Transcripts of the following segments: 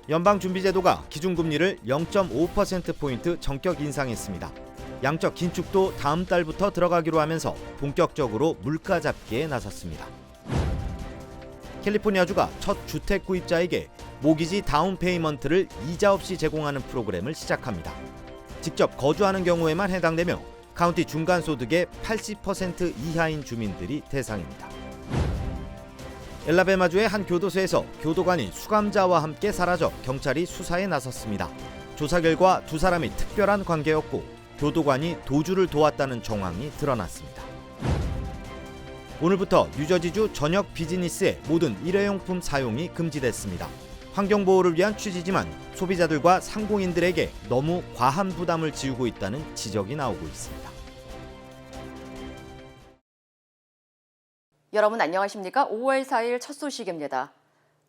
연방준비제도가 기준금리를 0.5%포인트 전격 인상했습니다. 양적 긴축도 다음 달부터 들어가기로 하면서 본격적으로 물가 잡기에 나섰습니다. 캘리포니아주가 첫 주택 구입자에게 모기지 다운 페이먼트를 이자 없이 제공하는 프로그램을 시작합니다. 직접 거주하는 경우에만 해당되며 카운티 중간소득의 80% 이하인 주민들이 대상입니다. 엘라베마주의 한 교도소에서 교도관이 수감자와 함께 사라져 경찰이 수사에 나섰습니다. 조사 결과 두 사람이 특별한 관계였고 교도관이 도주를 도왔다는 정황이 드러났습니다. 오늘부터 뉴저지주 전역 비즈니스의 모든 일회용품 사용이 금지됐습니다. 환경보호를 위한 취지지만 소비자들과 상공인들에게 너무 과한 부담을 지우고 있다는 지적이 나오고 있습니다. 여러분 안녕하십니까? 5월 4일 첫 소식입니다.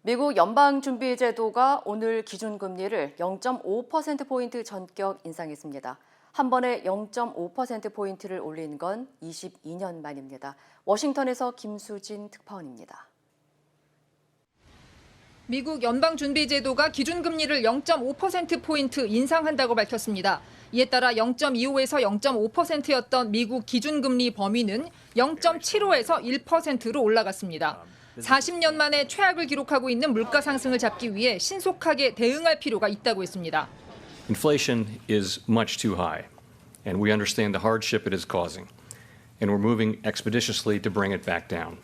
미국 연방준비제도가 오늘 기준금리를 0.5%포인트 전격 인상했습니다. 한 번에 0.5%포인트를 올린 건 22년 만입니다. 워싱턴에서 김수진 특파원입니다. 미국 연방준비제도가 기준금리를 0.5%포인트 인상한다고 밝혔습니다. 이에 따라 0.25에서 0.5%였던 미국 기준금리 범위는 0.75에서 1%로 올라갔습니다. 40년 만에 최악을 기록하고 있는 물가 상승을 잡기 위해 신속하게 대응할 필요가 있다고 했습니다. Inflation is much too high, and we understand the hardship it is causing, and we're moving expeditiously to bring it back down.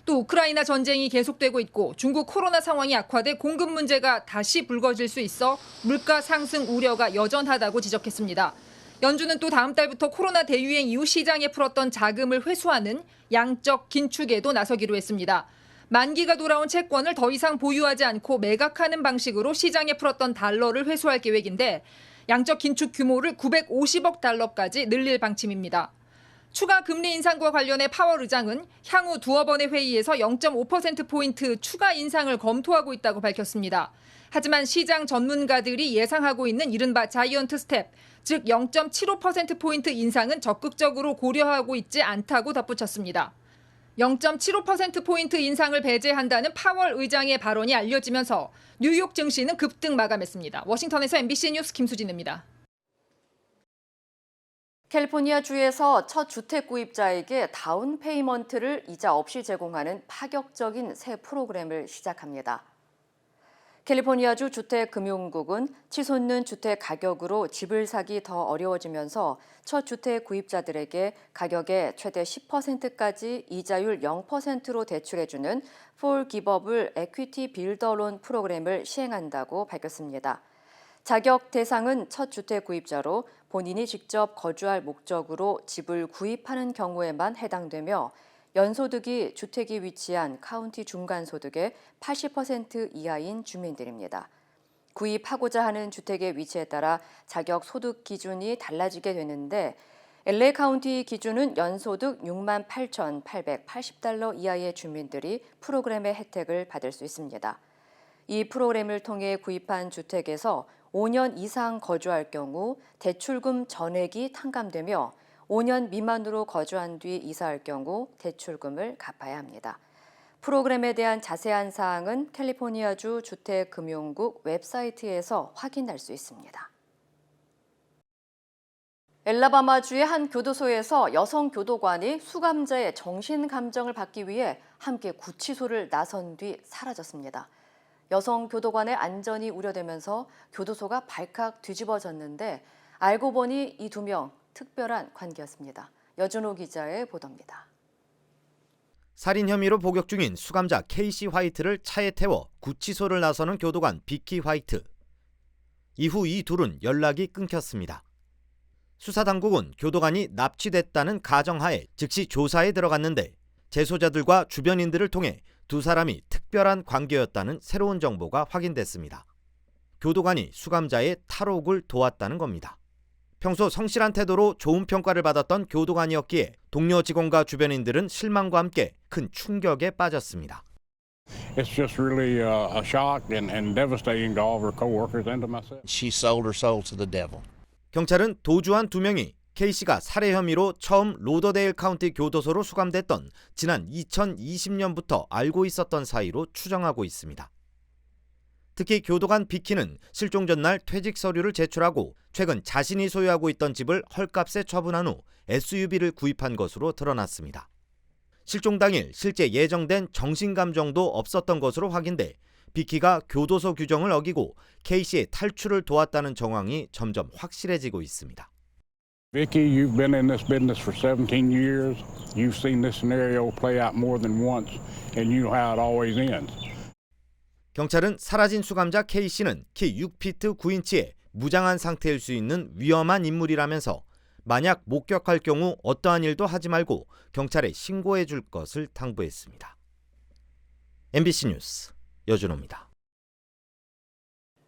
또 우크라이나 전쟁이 계속되고 있고 중국 코로나 상황이 악화돼 공급 문제가 다시 불거질 수 있어 물가 상승 우려가 여전하다고 지적했습니다. 연준은 또 다음 달부터 코로나 대유행 이후 시장에 풀었던 자금을 회수하는 양적 긴축에도 나서기로 했습니다. 만기가 돌아온 채권을 더 이상 보유하지 않고 매각하는 방식으로 시장에 풀었던 달러를 회수할 계획인데 양적 긴축 규모를 950억 달러까지 늘릴 방침입니다. 추가 금리 인상과 관련해 파월 의장은 향후 두어 번의 회의에서 0.5%포인트 추가 인상을 검토하고 있다고 밝혔습니다. 하지만 시장 전문가들이 예상하고 있는 이른바 자이언트 스텝, 즉 0.75%포인트 인상은 적극적으로 고려하고 있지 않다고 덧붙였습니다. 0.75%포인트 인상을 배제한다는 파월 의장의 발언이 알려지면서 뉴욕 증시는 급등 마감했습니다. 워싱턴에서 MBC 뉴스 김수진입니다. 캘리포니아주에서 첫 주택 구입자에게 다운 페이먼트를 이자 없이 제공하는 파격적인 새 프로그램을 시작합니다. 캘리포니아주 주택금융국은 치솟는 주택 가격으로 집을 사기 더 어려워지면서 첫 주택 구입자들에게 가격의 최대 10%까지 이자율 0%로 대출해주는 Forgivable Equity Builder Loan 프로그램을 시행한다고 밝혔습니다. 자격 대상은 첫 주택 구입자로 본인이 직접 거주할 목적으로 집을 구입하는 경우에만 해당되며 연소득이 주택이 위치한 카운티 중간소득의 80% 이하인 주민들입니다. 구입하고자 하는 주택의 위치에 따라 자격 소득 기준이 달라지게 되는데 LA 카운티 기준은 연소득 68,880달러 이하의 주민들이 프로그램의 혜택을 받을 수 있습니다. 이 프로그램을 통해 구입한 주택에서 5년 이상 거주할 경우 대출금 전액이 탕감되며 5년 미만으로 거주한 뒤 이사할 경우 대출금을 갚아야 합니다. 프로그램에 대한 자세한 사항은 캘리포니아주 주택금융국 웹사이트에서 확인할 수 있습니다. 엘라바마주의 한 교도소에서 여성 교도관이 수감자의 정신 감정을 받기 위해 함께 구치소를 나선 뒤 사라졌습니다. 여성 교도관의 안전이 우려되면서 교도소가 발칵 뒤집어졌는데 알고 보니 이 두 명 특별한 관계였습니다. 여준호 기자의 보도입니다. 살인 혐의로 복역 중인 수감자 케이시 화이트를 차에 태워 구치소를 나서는 교도관 비키 화이트. 이후 이 둘은 연락이 끊겼습니다. 수사당국은 교도관이 납치됐다는 가정하에 즉시 조사에 들어갔는데 재소자들과 주변인들을 통해 두 사람이 특별한 관계였다는 새로운 정보가 확인됐습니다. 교도관이 수감자의 탈옥을 도왔다는 겁니다. 평소 성실한 태도로 좋은 평가를 받았던 교도관이었기에 동료 직원과 주변인들은 실망과 함께 큰 충격에 빠졌습니다. It's just really a shock and devastating to all of her coworkers and to myself. She sold her soul to the devil. 경찰은 도주한 두 명이 케이시가 살해 혐의로 처음 로더데일 카운티 교도소로 수감됐던 지난 2020년부터 알고 있었던 사이로 추정하고 있습니다. 특히 교도관 비키는 실종 전날 퇴직 서류를 제출하고 최근 자신이 소유하고 있던 집을 헐값에 처분한 후 SUV를 구입한 것으로 드러났습니다. 실종 당일 실제 예정된 정신감정도 없었던 것으로 확인돼 비키가 교도소 규정을 어기고 K씨의 탈출을 도왔다는 정황이 점점 확실해지고 있습니다. Vicky, you've been in this business for 17 years. You've seen this scenario play out more than once, and you know how it always ends. 경찰은 사라진 수감자 K씨는 키 6피트 9인치에 무장한 상태일 수 있는 위험한 인물이라면서 만약 목격할 경우 어떠한 일도 하지 말고 경찰에 신고해 줄 것을 당부했습니다. MBC 뉴스 여준호입니다.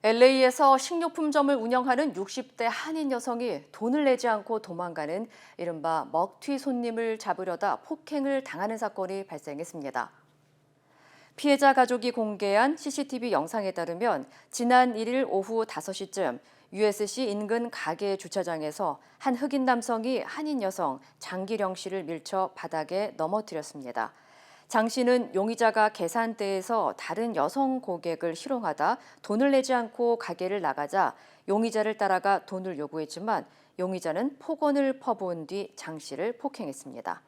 LA에서 식료품점을 운영하는 60대 한인 여성이 돈을 내지 않고 도망가는 이른바 먹튀 손님을 잡으려다 폭행을 당하는 사건이 발생했습니다. 피해자 가족이 공개한 CCTV 영상에 따르면 지난 1일 오후 5시쯤 USC 인근 가게 주차장에서 한 흑인 남성이 한인 여성 장기령 씨를 밀쳐 바닥에 넘어뜨렸습니다. 장 씨는 용의자가 계산대에서 다른 여성 고객을 희롱하다 돈을 내지 않고 가게를 나가자 용의자를 따라가 돈을 요구했지만 용의자는 폭언을 퍼부은 뒤 장 씨를 폭행했습니다.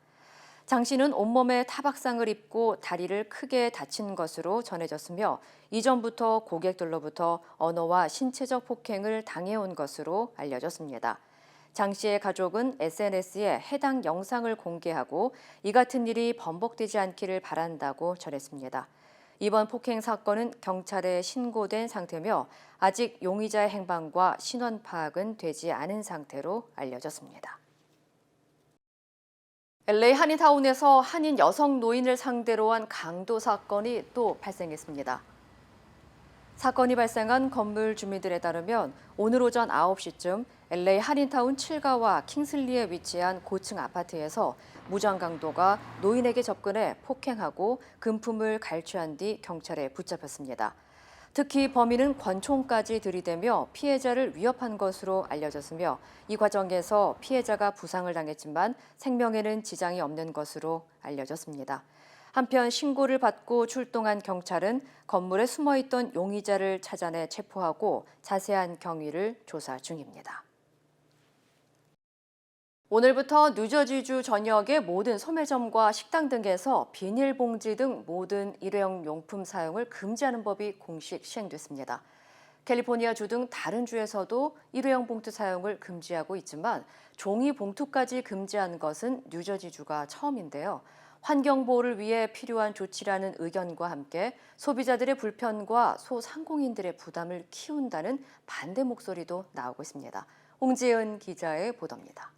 장 씨는 온몸에 타박상을 입고 다리를 크게 다친 것으로 전해졌으며 이전부터 고객들로부터 언어와 신체적 폭행을 당해온 것으로 알려졌습니다. 장 씨의 가족은 SNS에 해당 영상을 공개하고 이 같은 일이 번복되지 않기를 바란다고 전했습니다. 이번 폭행 사건은 경찰에 신고된 상태며 아직 용의자의 행방과 신원 파악은 되지 않은 상태로 알려졌습니다. LA 한인타운에서 한인 여성 노인을 상대로 한 강도 사건이 또 발생했습니다. 사건이 발생한 건물 주민들에 따르면 오늘 오전 9시쯤 LA 한인타운 7가와 킹슬리에 위치한 고층 아파트에서 무장 강도가 노인에게 접근해 폭행하고 금품을 갈취한 뒤 경찰에 붙잡혔습니다. 특히 범인은 권총까지 들이대며 피해자를 위협한 것으로 알려졌으며 이 과정에서 피해자가 부상을 당했지만 생명에는 지장이 없는 것으로 알려졌습니다. 한편 신고를 받고 출동한 경찰은 건물에 숨어있던 용의자를 찾아내 체포하고 자세한 경위를 조사 중입니다. 오늘부터 뉴저지주 전역의 모든 소매점과 식당 등에서 비닐봉지 등 모든 일회용 용품 사용을 금지하는 법이 공식 시행됐습니다. 캘리포니아주 등 다른 주에서도 일회용 봉투 사용을 금지하고 있지만 종이 봉투까지 금지한 것은 뉴저지주가 처음인데요. 환경보호를 위해 필요한 조치라는 의견과 함께 소비자들의 불편과 소상공인들의 부담을 키운다는 반대 목소리도 나오고 있습니다. 홍지은 기자의 보도입니다.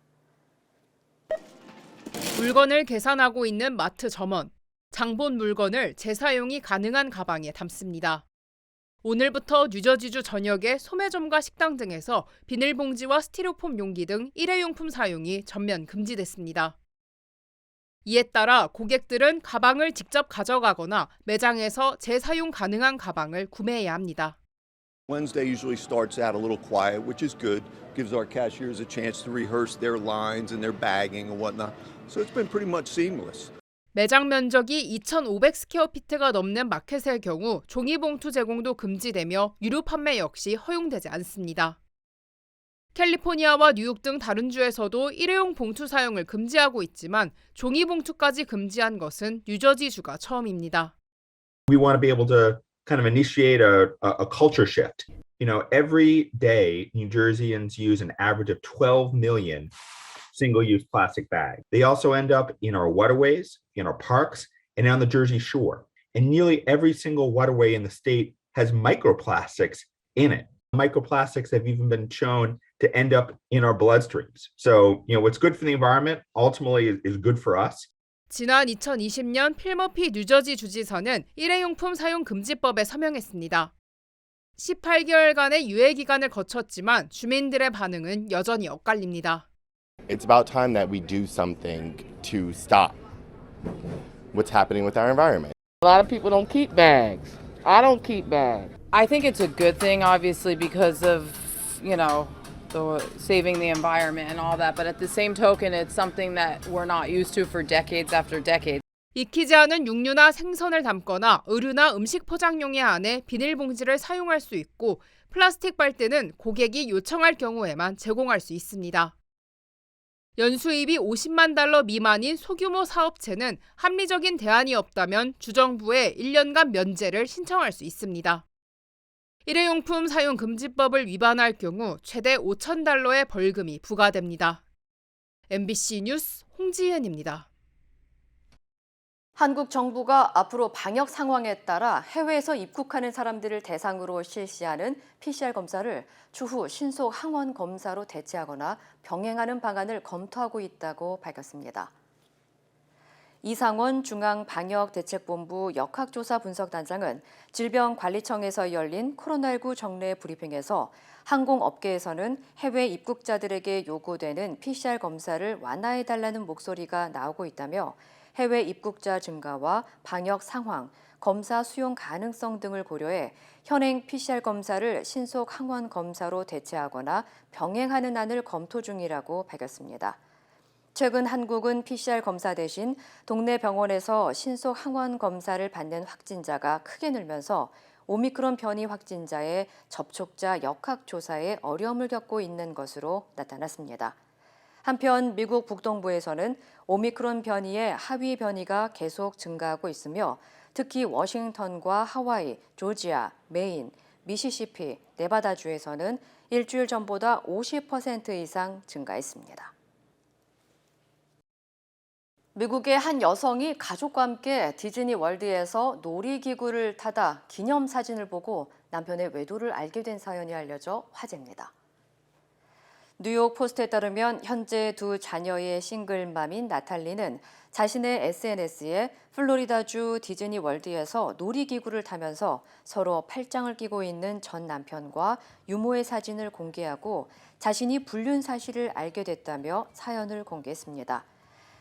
물건을 계산하고 있는 마트 점원. 장본 물건을 재사용이 가능한 가방에 담습니다. 오늘부터 뉴저지주 전역의 소매점과 식당 등에서 비닐봉지와 스티로폼 용기 등 일회용품 사용이 전면 금지됐습니다. 이에 따라 고객들은 가방을 직접 가져가거나 매장에서 재사용 가능한 가방을 구매해야 합니다. Wednesday usually starts out a little quiet, which is good. Gives our cashiers a chance to rehearse their lines and their bagging and whatnot. So it's been pretty much seamless. 매장 면적이 2,500 스퀘어피트가 넘는 마켓의 경우 종이봉투 제공도 금지되며 유료 판매 역시 허용되지 않습니다. 캘리포니아와 뉴욕 등 다른 주에서도 일회용 봉투 사용을 금지하고 있지만 종이봉투까지 금지한 것은 뉴저지주가 처음입니다. We want to be able to kind of initiate a culture shift. You know, every day New Jerseyans use an average of 12 million single-use plastic bags. They also end up in our waterways, in our parks, and on the Jersey Shore. And nearly every single waterway in the state has microplastics in it. Microplastics have even been shown to end up in our bloodstreams. So, you know, what's good for the environment ultimately is good for us. 지난 2020년 필머피 뉴저지 주지사는 일회용품 사용 금지법에 서명했습니다. 18개월간의 유예 기간을 거쳤지만 주민들의 반응은 여전히 엇갈립니다. It's about time that we do something to stop what's happening with our environment. A lot of people don't keep bags. I don't keep bags. I think it's a good thing, obviously, because of, saving the environment and all that. But at the same token, it's something that we're not used to for decades after decades. 익히지 않은 육류나 생선을 담거나 의류나 음식 포장용의 안에 비닐봉지를 사용할 수 있고 플라스틱 빨대는 고객이 요청할 경우에만 제공할 수 있습니다. 연수입이 $50만 미만인 소규모 사업체는 합리적인 대안이 없다면 주정부에 1년간 면제를 신청할 수 있습니다. 일회용품 사용 금지법을 위반할 경우 최대 $5,000의 벌금이 부과됩니다. MBC 뉴스 홍지은입니다. 한국 정부가 앞으로 방역 상황에 따라 해외에서 입국하는 사람들을 대상으로 실시하는 PCR 검사를 추후 신속 항원 검사로 대체하거나 병행하는 방안을 검토하고 있다고 밝혔습니다. 이상원 중앙방역대책본부 역학조사분석단장은 질병관리청에서 열린 코로나19 정례 브리핑에서 항공업계에서는 해외 입국자들에게 요구되는 PCR 검사를 완화해달라는 목소리가 나오고 있다며 해외 입국자 증가와 방역 상황, 검사 수용 가능성 등을 고려해 현행 PCR 검사를 신속 항원 검사로 대체하거나 병행하는 안을 검토 중이라고 밝혔습니다. 최근 한국은 PCR 검사 대신 동네 병원에서 신속 항원 검사를 받는 확진자가 크게 늘면서 오미크론 변이 확진자의 접촉자 역학 조사에 어려움을 겪고 있는 것으로 나타났습니다. 한편 미국 북동부에서는 오미크론 변이의 하위 변이가 계속 증가하고 있으며 특히 워싱턴과 하와이, 조지아, 메인, 미시시피, 네바다주에서는 일주일 전보다 50% 이상 증가했습니다. 미국의 한 여성이 가족과 함께 디즈니 월드에서 놀이기구를 타다 기념사진을 보고 남편의 외도를 알게 된 사연이 알려져 화제입니다. 뉴욕 포스트에 따르면 현재 두 자녀의 싱글맘인 나탈리는 자신의 SNS에 플로리다주 디즈니 월드에서 놀이기구를 타면서 서로 팔짱을 끼고 있는 전 남편과 유모의 사진을 공개하고 자신이 불륜 사실을 알게 됐다며 사연을 공개했습니다.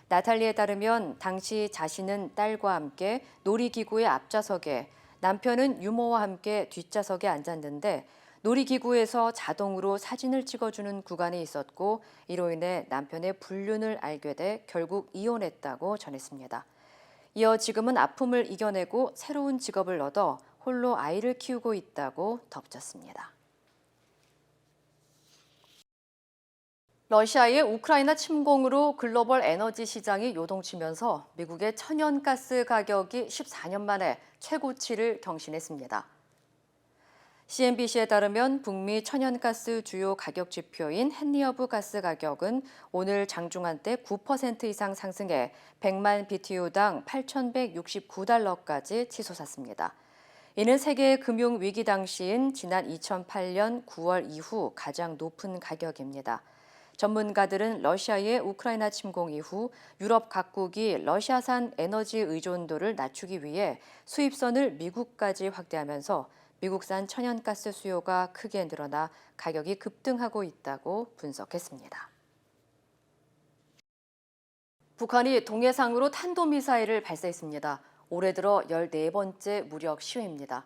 나탈리에 따르면 당시 자신은 딸과 함께 놀이기구의 앞좌석에 남편은 유모와 함께 뒷좌석에 앉았는데 놀이기구에서 자동으로 사진을 찍어주는 구간이 있었고 이로 인해 남편의 불륜을 알게 돼 결국 이혼했다고 전했습니다. 이어 지금은 아픔을 이겨내고 새로운 직업을 얻어 홀로 아이를 키우고 있다고 덧붙였습니다. 러시아의 우크라이나 침공으로 글로벌 에너지 시장이 요동치면서 미국의 천연가스 가격이 14년 만에 최고치를 경신했습니다. CNBC에 따르면 북미 천연가스 주요 가격 지표인 헨리허브 가스 가격은 오늘 장중한 때 9% 이상 상승해 100만 BTU당 $8,169까지 치솟았습니다. 이는 세계 금융 위기 당시인 지난 2008년 9월 이후 가장 높은 가격입니다. 전문가들은 러시아의 우크라이나 침공 이후 유럽 각국이 러시아산 에너지 의존도를 낮추기 위해 수입선을 미국까지 확대하면서 미국산 천연가스 수요가 크게 늘어나 가격이 급등하고 있다고 분석했습니다. 북한이 동해상으로 탄도미사일을 발사했습니다. 올해 들어 14번째 무력 시위입니다.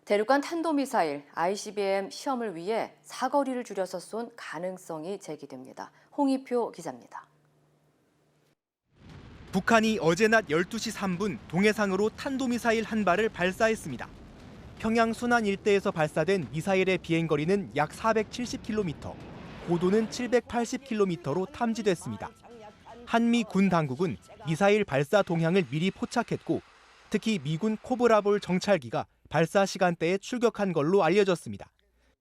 대륙간 탄도미사일 ICBM 시험을 위해 사거리를 줄여서 쏜 가능성이 제기됩니다. 홍희표 기자입니다. 북한이 어제 낮 12시 3분 동해상으로 탄도미사일 한 발을 발사했습니다. 평양 순안 일대에서 발사된 미사일의 비행거리는 약 470km, 고도는 780km로 탐지됐습니다. 한미 군 당국은 미사일 발사 동향을 미리 포착했고 특히 미군 코브라볼 정찰기가 발사 시간대에 출격한 걸로 알려졌습니다.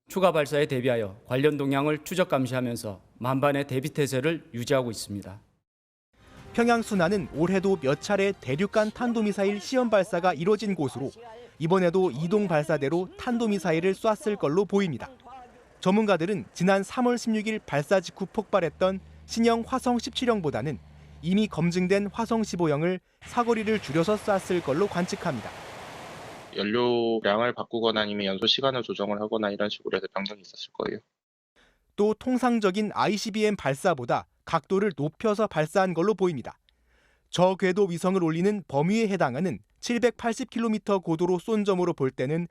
추가 발사에 대비하여 관련 동향을 추적 감시하면서 만반의 대비 태세를 유지하고 있습니다. 평양 순안은 올해도 몇 차례 대륙간 탄도미사일 시험 발사가 이뤄진 곳으로 이번에도 이동 발사대로 탄도미사일을 쐈을 걸로 보입니다. 전문가들은 지난 3월 16일 발사 직후 폭발했던 신형 화성 17형보다는 이미 검증된 화성 15형을 사거리를 줄여서 쐈을 걸로 관측합니다. 연료량을 바꾸거나 아니면 연소 시간을 조정을 하거나 이런 식으로 해서 변경이 있었을 거예요. 또 통상적인 ICBM 발사보다 각도를 높여서 발사한 걸로 보입니다. 저궤도 위성을 올리는 범위에 해당하는 780km 고도로 쏜 점으로 볼 때는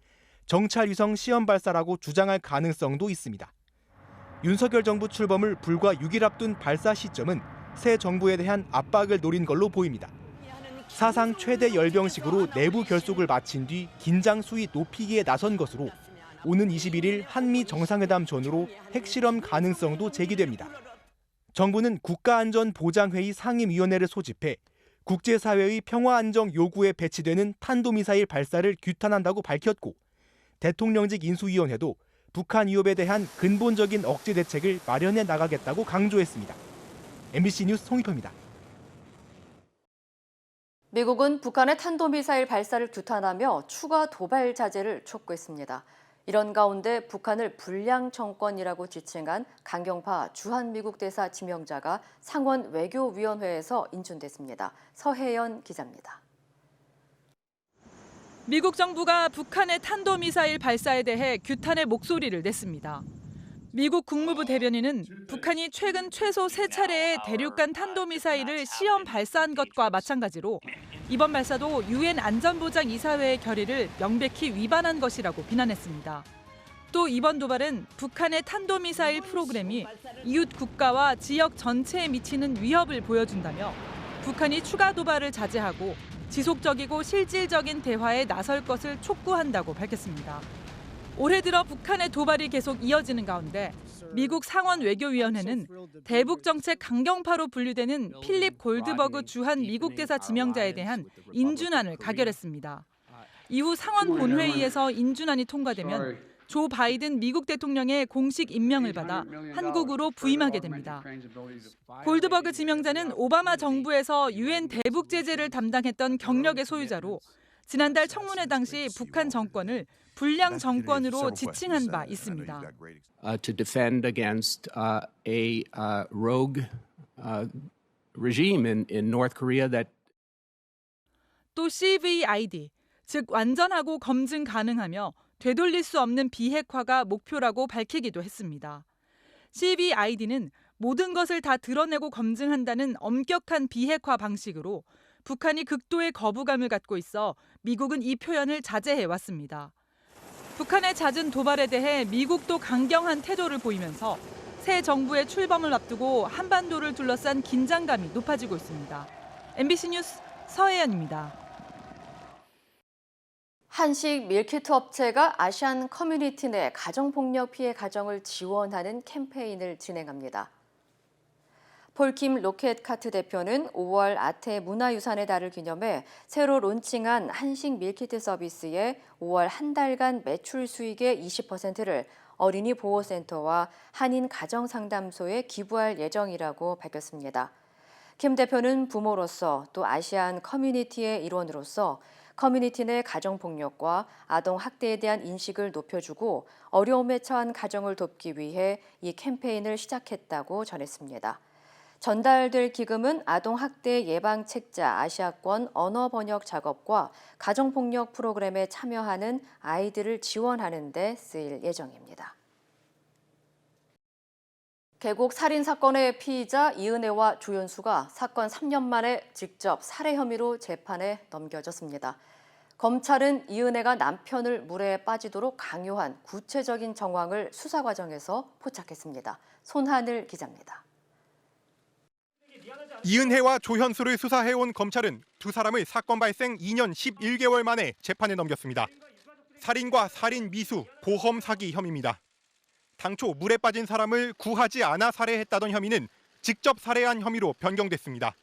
정찰 위성 시험 발사라고 주장할 가능성도 있습니다. 윤석열 정부 출범을 불과 6일 앞둔 발사 시점은 새 정부에 대한 압박을 노린 걸로 보입니다. 사상 최대 열병식으로 내부 결속을 마친 뒤 긴장 수위 높이기에 나선 것으로 오는 21일 한미 정상회담 전후로 핵실험 가능성도 제기됩니다. 정부는 국가안전보장회의 상임위원회를 소집해 국제사회의 평화안정 요구에 배치되는 탄도미사일 발사를 규탄한다고 밝혔고 대통령직 인수위원회도 북한 위협에 대한 근본적인 억제 대책을 마련해 나가겠다고 강조했습니다. MBC 뉴스 송희표입니다. 미국은 북한의 탄도미사일 발사를 규탄하며 추가 도발 자제를 촉구했습니다. 이런 가운데 북한을 불량 정권이라고 지칭한 강경파 주한미국 대사 지명자가 상원 외교위원회에서 인준됐습니다. 서혜연 기자입니다. 미국 정부가 북한의 탄도미사일 발사에 대해 규탄의 목소리를 냈습니다. 미국 국무부 대변인은 북한이 최근 최소 3차례의 대륙간 탄도미사일을 시험 발사한 것과 마찬가지로 이번 발사도 유엔 안전보장이사회의 결의를 명백히 위반한 것이라고 비난했습니다. 또 이번 도발은 북한의 탄도미사일 프로그램이 이웃 국가와 지역 전체에 미치는 위협을 보여준다며 북한이 추가 도발을 자제하고 지속적이고 실질적인 대화에 나설 것을 촉구한다고 밝혔습니다. 올해 들어 북한의 도발이 계속 이어지는 가운데 미국 상원 외교위원회는 대북 정책 강경파로 분류되는 필립 골드버그 주한 미국 대사 지명자에 대한 인준안을 가결했습니다. 이후 상원 본회의에서 인준안이 통과되면 조 바이든 미국 대통령의 공식 임명을 받아 한국으로 부임하게 됩니다. 골드버그 지명자는 오바마 정부에서 유엔 대북 제재를 담당했던 경력의 소유자로 지난달 청문회 당시 북한 정권을 불량 정권으로 지칭한 바 있습니다. To defend against a rogue regime in North Korea that 또 CVID, 즉 완전하고 검증 가능하며 되돌릴 수 없는 비핵화가 목표라고 밝히기도 했습니다. CVID는 모든 것을 다 드러내고 검증한다는 엄격한 비핵화 방식으로 북한이 극도의 거부감을 갖고 있어 미국은 이 표현을 자제해왔습니다. 북한의 잦은 도발에 대해 미국도 강경한 태도를 보이면서 새 정부의 출범을 앞두고 한반도를 둘러싼 긴장감이 높아지고 있습니다. MBC 뉴스 서혜연입니다. 한식 밀키트 업체가 아시안 커뮤니티 내 가정폭력 피해 가정을 지원하는 캠페인을 진행합니다. 폴킴 로켓카트 대표는 5월 아태 문화유산의 달을 기념해 새로 론칭한 한식 밀키트 서비스의 5월 한 달간 매출 수익의 20%를 어린이 보호센터와 한인 가정상담소에 기부할 예정이라고 밝혔습니다. 김 대표는 부모로서 또 아시안 커뮤니티의 일원으로서 커뮤니티 내 가정폭력과 아동학대에 대한 인식을 높여주고 어려움에 처한 가정을 돕기 위해 이 캠페인을 시작했다고 전했습니다. 전달될 기금은 아동학대 예방 책자 아시아권 언어 번역 작업과 가정폭력 프로그램에 참여하는 아이들을 지원하는 데 쓰일 예정입니다. 계곡 살인 사건의 피의자 이은혜와 조현수가 사건 3년 만에 직접 살해 혐의로 재판에 넘겨졌습니다. 검찰은 이은혜가 남편을 물에 빠지도록 강요한 구체적인 정황을 수사 과정에서 포착했습니다. 손하늘 기자입니다. 이은혜와 조현수를 수사해온 검찰은 두 사람을 사건 발생 2년 11개월 만에 재판에 넘겼습니다. 살인과 살인 미수, 보험 사기 혐의입니다. 당초 물에 빠진 사람을 구하지 않아 살해했다던 혐의는 직접 살해한 혐의로 변경됐습니다.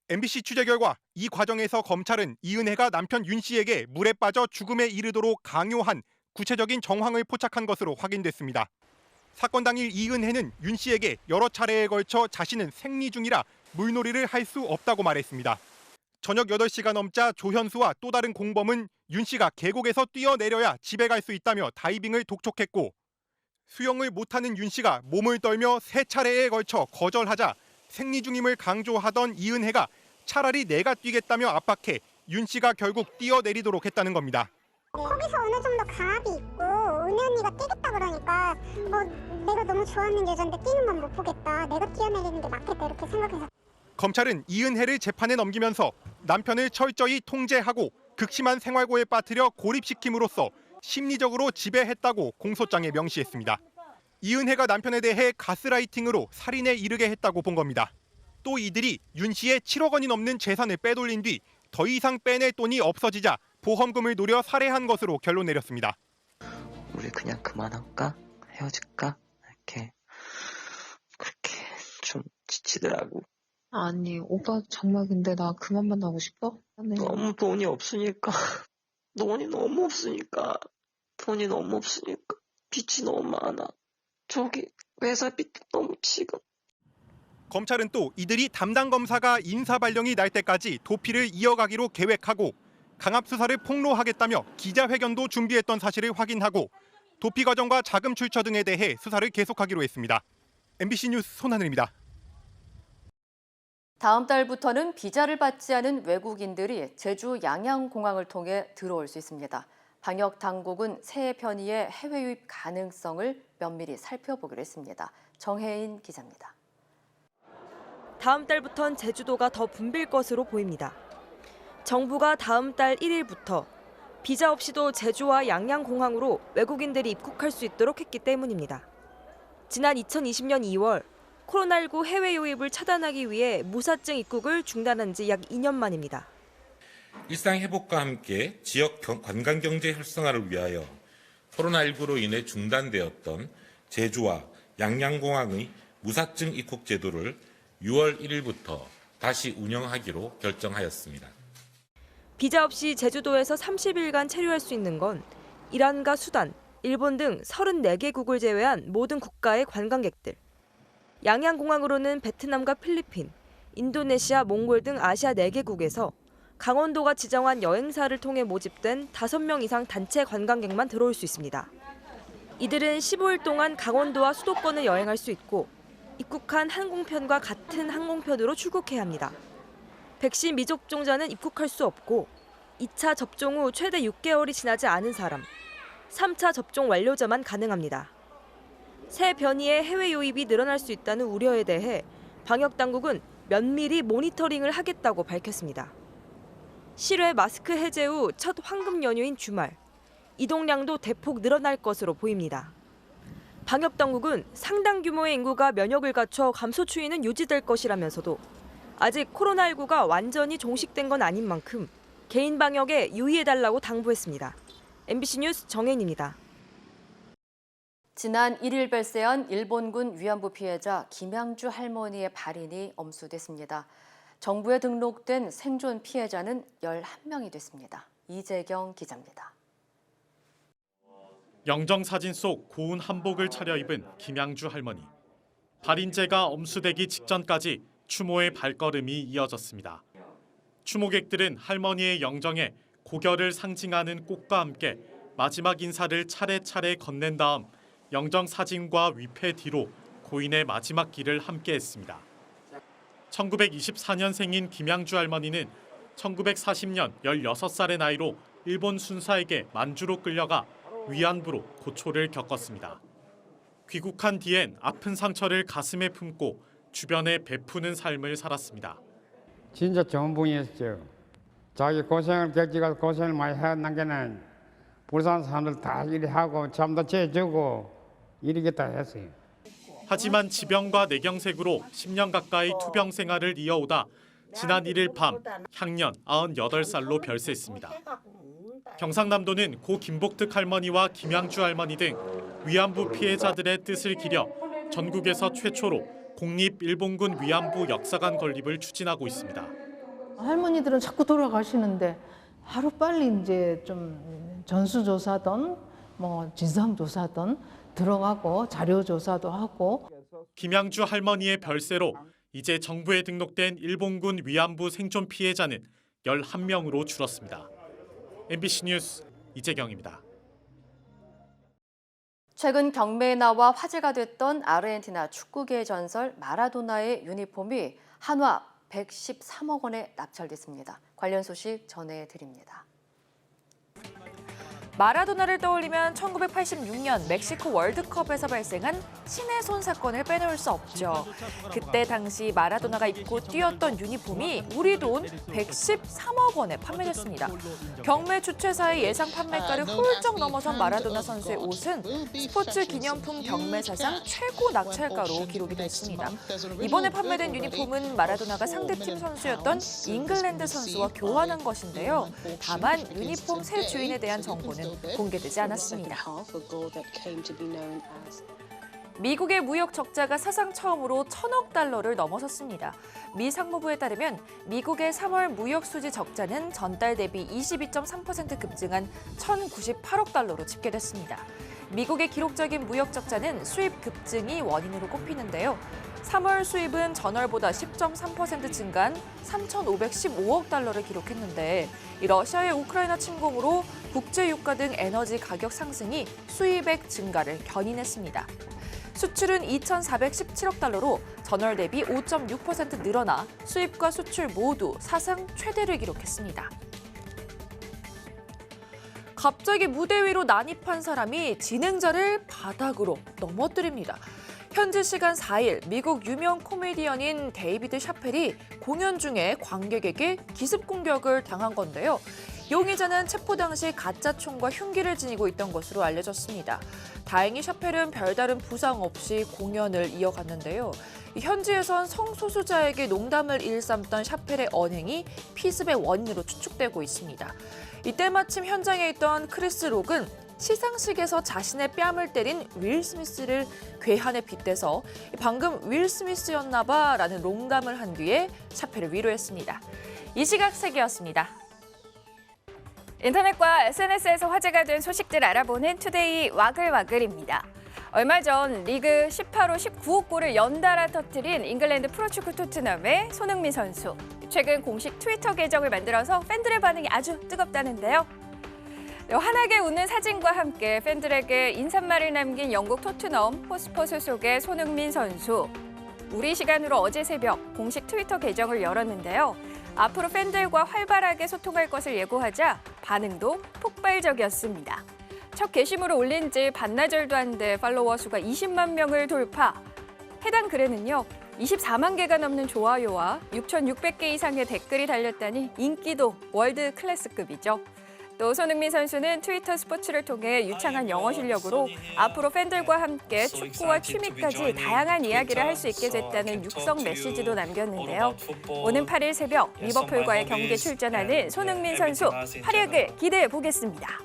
MBC 취재 결과 이 과정에서 검찰은 이은혜가 남편 윤 씨에게 물에 빠져 죽음에 이르도록 강요한 구체적인 정황을 포착한 것으로 확인됐습니다. 사건 당일 이은혜는 윤 씨에게 여러 차례에 걸쳐 자신은 생리 중이라 물놀이를 할 수 없다고 말했습니다. 저녁 8시가 넘자 조현수와 또 다른 공범은 윤 씨가 계곡에서 뛰어내려야 집에 갈 수 있다며 다이빙을 독촉했고 수영을 못하는 윤 씨가 몸을 떨며 3차례에 걸쳐 거절하자 생리 중임을 강조하던 이은혜가 차라리 내가 뛰겠다며 압박해 윤 씨가 결국 뛰어내리도록 했다는 겁니다. 거기서 어느 정도 강압이 있고 은혜 언니가 뛰겠다 그러니까 내가 너무 좋아하는 여잔데 뛰는 건 못 보겠다. 내가 뛰어내리는 게 맞겠다 이렇게 생각해서. 검찰은 이은혜를 재판에 넘기면서 남편을 철저히 통제하고 극심한 생활고에 빠뜨려 고립시킴으로써 심리적으로 지배했다고 공소장에 명시했습니다. 이은혜가 남편에 대해 가스라이팅으로 살인에 이르게 했다고 본 겁니다. 또 이들이 윤 씨의 7억 원이 넘는 재산을 빼돌린 뒤 더 이상 빼낼 돈이 없어지자 보험금을 노려 살해한 것으로 결론 내렸습니다. 우리 그냥 그만할까? 헤어질까? 그렇게 좀 지치더라고. 아니, 오빠 정말 근데 나 그만 만나고 싶어? 네. 너무 돈이 없으니까. 돈이 너무 없으니까. 빚이 너무 많아. 저기 회사 빚도 너무 지금. 검찰은 또 이들이 담당 검사가 인사 발령이 날 때까지 도피를 이어가기로 계획하고 강압 수사를 폭로하겠다며 기자회견도 준비했던 사실을 확인하고 도피 과정과 자금 출처 등에 대해 수사를 계속하기로 했습니다. MBC 뉴스 손하늘입니다. 다음 달부터는 비자를 받지 않은 외국인들이 제주 양양공항을 통해 들어올 수 있습니다. 방역 당국은 새 변이의 해외 유입 가능성을 면밀히 살펴보기로 했습니다. 정혜인 기자입니다. 다음 달부턴 제주도가 더 붐빌 것으로 보입니다. 정부가 다음 달 1일부터 비자 없이도 제주와 양양공항으로 외국인들이 입국할 수 있도록 했기 때문입니다. 지난 2020년 2월 코로나19 해외 유입을 차단하기 위해 무사증 입국을 중단한 지 약 2년 만입니다. 일상 회복과 함께 지역 관광 경제 활성화를 위하여 코로나19로 인해 중단되었던 제주와 양양공항의 무사증 입국 제도를 6월 1일부터 다시 운영하기로 결정하였습니다. 비자 없이 제주도에서 30일간 체류할 수 있는 건 이란과 수단, 일본 등 34개국을 제외한 모든 국가의 관광객들. 양양공항으로는 베트남과 필리핀, 인도네시아, 몽골 등 아시아 4개국에서 강원도가 지정한 여행사를 통해 모집된 5명 이상 단체 관광객만 들어올 수 있습니다. 이들은 15일 동안 강원도와 수도권을 여행할 수 있고 입국한 항공편과 같은 항공편으로 출국해야 합니다. 백신 미접종자는 입국할 수 없고 2차 접종 후 최대 6개월이 지나지 않은 사람, 3차 접종 완료자만 가능합니다. 새 변이의 해외 유입이 늘어날 수 있다는 우려에 대해 방역당국은 면밀히 모니터링을 하겠다고 밝혔습니다. 실외 마스크 해제 후 첫 황금 연휴인 주말, 이동량도 대폭 늘어날 것으로 보입니다. 방역당국은 상당 규모의 인구가 면역을 갖춰 감소 추이는 유지될 것이라면서도 아직 코로나19가 완전히 종식된 건 아닌 만큼 개인 방역에 유의해달라고 당부했습니다. MBC 뉴스 정혜인입니다. 지난 1일 발생한 일본군 위안부 피해자 김양주 할머니의 발인이 엄수됐습니다. 정부에 등록된 생존 피해자는 11명이 됐습니다. 이재경 기자입니다. 영정사진 속 고운 한복을 차려입은 김양주 할머니. 발인제가 엄수되기 직전까지 추모의 발걸음이 이어졌습니다. 추모객들은 할머니의 영정에 고결을 상징하는 꽃과 함께 마지막 인사를 차례차례 건넨 다음 영정사진과 위패 뒤로 고인의 마지막 길을 함께했습니다. 1924년생인 김양주 할머니는 1940년 16살의 나이로 일본 순사에게 만주로 끌려가 위안부로 고초를 겪었습니다. 귀국한 뒤엔 아픈 상처를 가슴에 품고 주변에 베푸는 삶을 살았습니다. 진짜 좋은 분이었죠. 자기 고생을 겪지가 고생을 많이 해난 게는 부산 사람들 다 일하고 잠도 재주고 이러겠다 했어요. 하지만 지병과 뇌경색으로 10년 가까이 투병 생활을 이어오다 지난 1일 밤 향년 98살로 별세했습니다. 경상남도는 고 김복특 할머니와 김양주 할머니 등 위안부 피해자들의 뜻을 기려 전국에서 최초로 공립 일본군 위안부 역사관 건립을 추진하고 있습니다. 할머니들은 자꾸 돌아가시는데 하루빨리 이제 좀 전수조사든 뭐 진상조사든 들어가고 자료조사도 하고. 김양주 할머니의 별세로 이제 정부에 등록된 일본군 위안부 생존 피해자는 11명으로 줄었습니다. MBC 뉴스 이재경입니다. 최근 경매에 나와 화제가 됐던 아르헨티나 축구계의 전설 마라도나의 유니폼이 한화 113억 원에 납찰됐습니다. 관련 소식 전해드립니다. 마라도나를 떠올리면 1986년 멕시코 월드컵에서 발생한 신의 손 사건을 빼놓을 수 없죠. 그때 당시 마라도나가 입고 뛰었던 유니폼이 우리 돈 113억 원에 판매됐습니다. 경매 주최사의 예상 판매가를 훌쩍 넘어선 마라도나 선수의 옷은 스포츠 기념품 경매 사상 최고 낙찰가로 기록이 됐습니다. 이번에 판매된 유니폼은 마라도나가 상대팀 선수였던 잉글랜드 선수와 교환한 것인데요. 다만 유니폼 새 주인에 대한 정보는 공개되지 않았습니다. 미국의 무역 적자가 사상 처음으로 1,000억 달러를 넘어섰습니다. 미 상무부에 따르면 미국의 3월 무역 수지 적자는 전달 대비 22.3% 급증한 1,098억 달러로 집계됐습니다. 미국의 기록적인 무역 적자는 수입 급증이 원인으로 꼽히는데요. 3월 수입은 전월보다 10.3% 증가한 3,515억 달러를 기록했는데 이 러시아의 우크라이나 침공으로 국제 유가 등 에너지 가격 상승이 수입액 증가를 견인했습니다. 수출은 2,417억 달러로 전월 대비 5.6% 늘어나 수입과 수출 모두 사상 최대를 기록했습니다. 갑자기 무대 위로 난입한 사람이 진행자를 바닥으로 넘어뜨립니다. 현지 시간 4일 미국 유명 코미디언인 데이비드 샤펠이 공연 중에 관객에게 기습 공격을 당한 건데요. 용의자는 체포 당시 가짜 총과 흉기를 지니고 있던 것으로 알려졌습니다. 다행히 샤펠은 별다른 부상 없이 공연을 이어갔는데요. 현지에선 성소수자에게 농담을 일삼던 샤펠의 언행이 피습의 원인으로 추측되고 있습니다. 이때 마침 현장에 있던 크리스 록은 시상식에서 자신의 뺨을 때린 윌 스미스를 괴한에 빗대서 방금 윌 스미스였나 봐라는 농담을 한 뒤에 샤펠을 위로했습니다. 이 시각 세계였습니다. 인터넷과 SNS에서 화제가 된 소식들 알아보는 투데이 와글와글입니다. 얼마 전 리그 18호 19호 골을 연달아 터뜨린 잉글랜드 프로축구 토트넘의 손흥민 선수. 최근 공식 트위터 계정을 만들어서 팬들의 반응이 아주 뜨겁다는데요. 환하게 웃는 사진과 함께 팬들에게 인사말을 남긴 영국 토트넘 호스퍼 소속의 손흥민 선수. 우리 시간으로 어제 새벽 공식 트위터 계정을 열었는데요. 앞으로 팬들과 활발하게 소통할 것을 예고하자 반응도 폭발적이었습니다. 첫 게시물을 올린 지 반나절도 안 돼 팔로워 수가 20만 명을 돌파. 해당 글에는요. 24만 개가 넘는 좋아요와 6,600개 이상의 댓글이 달렸다니 인기도 월드 클래스급이죠. 또 손흥민 선수는 트위터 스포츠를 통해 유창한 영어 실력으로 앞으로 팬들과 함께 축구와 취미까지 다양한 이야기를 할 수 있게 됐다는 육성 메시지도 남겼는데요. 오는 8일 새벽 리버풀과의 경기에 출전하는 손흥민 선수 활약을 기대해 보겠습니다.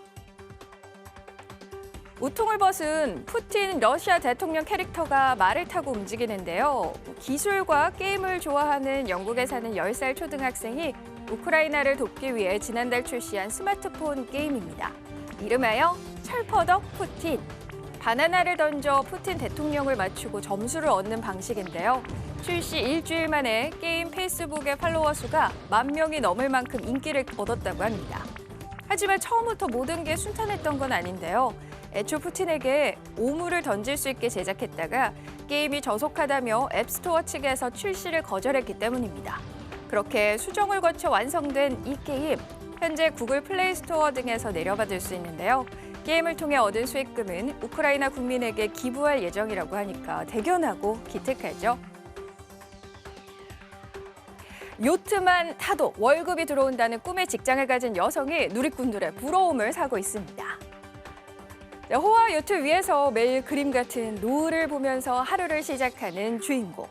우통을 벗은 푸틴 러시아 대통령 캐릭터가 말을 타고 움직이는데요. 기술과 게임을 좋아하는 영국에 사는 10살 초등학생이 우크라이나를 돕기 위해 지난달 출시한 스마트폰 게임입니다. 이름하여 철퍼덕 푸틴. 바나나를 던져 푸틴 대통령을 맞추고 점수를 얻는 방식인데요. 출시 일주일 만에 게임 페이스북의 팔로워 수가 10,000명이 넘을 만큼 인기를 얻었다고 합니다. 하지만 처음부터 모든 게 순탄했던 건 아닌데요. 애초 푸틴에게 오물을 던질 수 있게 제작했다가 게임이 저속하다며 앱스토어 측에서 출시를 거절했기 때문입니다. 그렇게 수정을 거쳐 완성된 이 게임, 현재 구글 플레이 스토어 등에서 내려받을 수 있는데요. 게임을 통해 얻은 수익금은 우크라이나 국민에게 기부할 예정이라고 하니까 대견하고 기특하죠. 요트만 타도 월급이 들어온다는 꿈의 직장을 가진 여성이 누리꾼들의 부러움을 사고 있습니다. 호화 요트 위에서 매일 그림 같은 노을을 보면서 하루를 시작하는 주인공.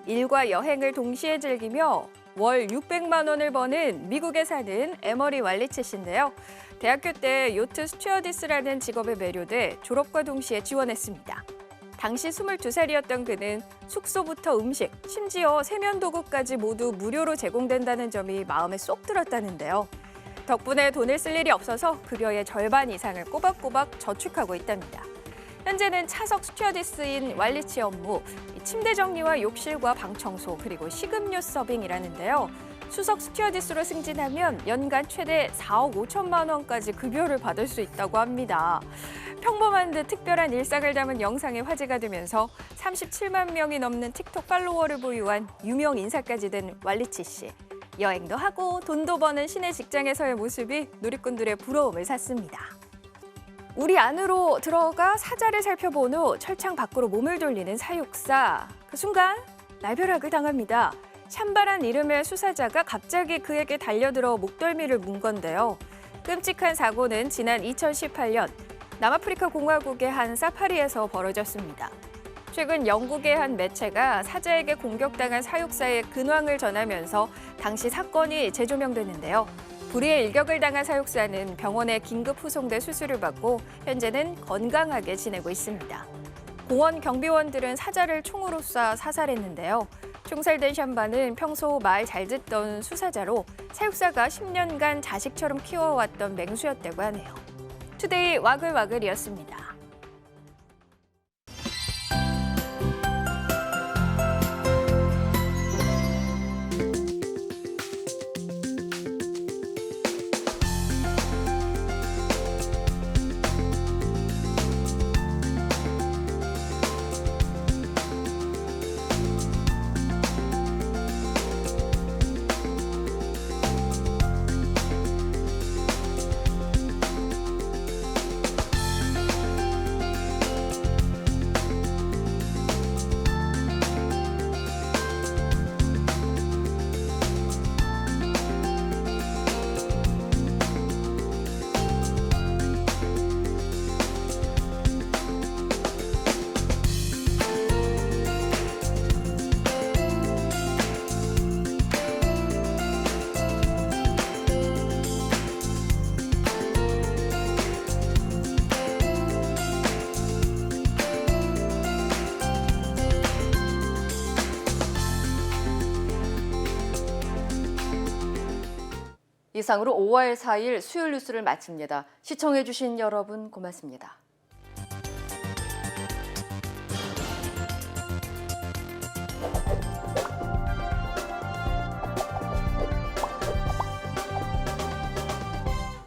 일과 여행을 동시에 즐기며 월 600만 원을 버는 미국에 사는 에머리 왈리치 씨인데요. 대학교 때 요트 스튜어디스라는 직업에 매료돼 졸업과 동시에 지원했습니다. 당시 22살이었던 그는 숙소부터 음식, 심지어 세면 도구까지 모두 무료로 제공된다는 점이 마음에 쏙 들었다는데요. 덕분에 돈을 쓸 일이 없어서 급여의 절반 이상을 꼬박꼬박 저축하고 있답니다. 현재는 차석 스튜어디스인 왈리치 업무, 침대 정리와 욕실과 방 청소, 그리고 식음료 서빙이라는데요. 수석 스튜어디스로 승진하면 연간 최대 4억 5천만 원까지 급여를 받을 수 있다고 합니다. 평범한 듯 특별한 일상을 담은 영상이 화제가 되면서 37만 명이 넘는 틱톡 팔로워를 보유한 유명 인사까지 된 왈리치 씨. 여행도 하고 돈도 버는 신의 직장에서의 모습이 누리꾼들의 부러움을 샀습니다. 우리 안으로 들어가 사자를 살펴본 후 철창 밖으로 몸을 돌리는 사육사. 그 순간 날벼락을 당합니다. 샴바란 이름의 수사자가 갑자기 그에게 달려들어 목덜미를 문 건데요. 끔찍한 사고는 지난 2018년 남아프리카 공화국의 한 사파리에서 벌어졌습니다. 최근 영국의 한 매체가 사자에게 공격당한 사육사의 근황을 전하면서 당시 사건이 재조명됐는데요. 불의의 일격을 당한 사육사는 병원에 긴급 후송돼 수술을 받고 현재는 건강하게 지내고 있습니다. 공원 경비원들은 사자를 총으로 쏴 사살했는데요. 총살된 샴바는 평소 말 잘 듣던 수사자로 사육사가 10년간 자식처럼 키워왔던 맹수였다고 하네요. 투데이 와글와글이었습니다. 이상으로 5월 4일 수요일 뉴스를 마칩니다. 시청해주신 여러분 고맙습니다.